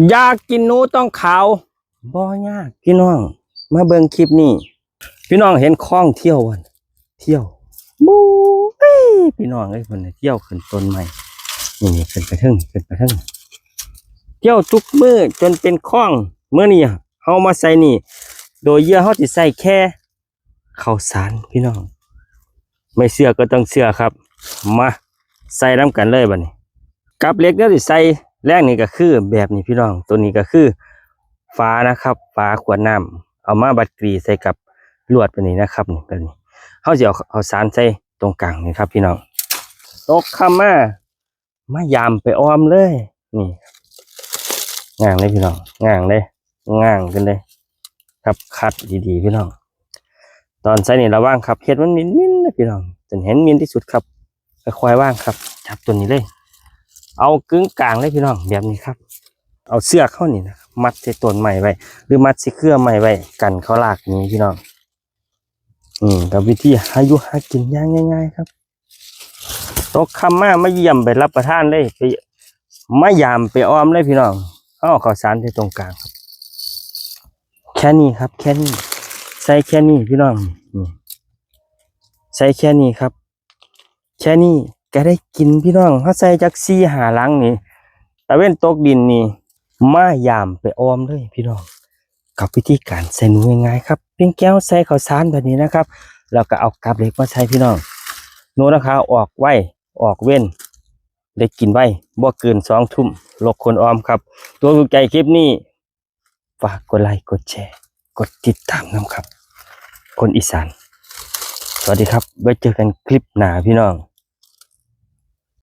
อยากกินหนูต้องขาวบ่ยากพี่น้องมาเบิ่งคลิปนี้พี่น้องเห็นคลองเที่ยววันเที่ยวบู๊พี่น้องเอ้ยคนเที่ยวขึ้นต้นใหม่นี่ขึ้นไปถึงเที่ยวทุกมื้อจนเป็นคลองเมื่อนี้เฮามาใส่นี่โดยเหยื่อเฮาสิใส่แค่ข้าวสารพี่น้องไม่เชื่อก็ต้องเชื่อครับมาใส่น้ำกันเลยบัดนี้กับเหล็กเนี่ยสิใส่แรกนี่ก็คือแบบนี้พี่น้องตัวนี้ก็คือฟ้านะครับฟ้าขวดน้ำเอามาบัดกรีใส่กับลวดแบบนี้นะครับนี่แบบนี้เขาจะเอาสารใส่ตรงกลางนี่ครับพี่น้องตกคำมายามไปอ้อมเลยนี่ง่างเลยพี่น้องง่างเลยง่างกันเลยครับคัดดีๆพี่น้องตอนใส่นี่ระว่างครับเห็ดมันมินๆนะพี่น้องจนเห็นมินที่สุดครับค่อยๆว่างครับจับตัวนี้เลยเอากึ่งกลางเลยพี่น้องแบบนี้ครับเอาเสื้อเข้านี่นะมัดใส่ต้นใหม่ไว้หรือมัดใส่เครือใหม่ไว้กันเขาลากนี้พี่น้องกับวิธีหาอยู่หากินย่างง่ายๆครับตกคำมาเยี่ยมไปรับประทานเลยไปมายามไปอ้อมเลยพี่น้องเอาข้าวสารใส่ตรงกลางครับแค่นี้ครับแค่นี้ใส่แค่นี้พี่น้องใส่แค่นี้ครับแค่นี้ก็ได้กินพี่น้องเขาใส่จาก4-5 หลังนี่ตะเว้นตกดินนี่มายามไปออมเลยพี่น้องกับวิธีการใส่หนูง่ายๆครับเพียงแก้วใส่ข้าวสารแบบนี้นะครับแล้วก็เอากาบเหล็กมาใช้พี่น้องหนูนะคะออกไว้ออกเว้นได้กินไว้บ่เกิน2 ทุ่มลกคนออมครับตัวถูกใจคลิปนี้ฝากกดไลค์กดแชร์กดติดตามนะครับคนอีสานสวัสดีครับไว้เจอกันคลิปหน้าพี่น้อง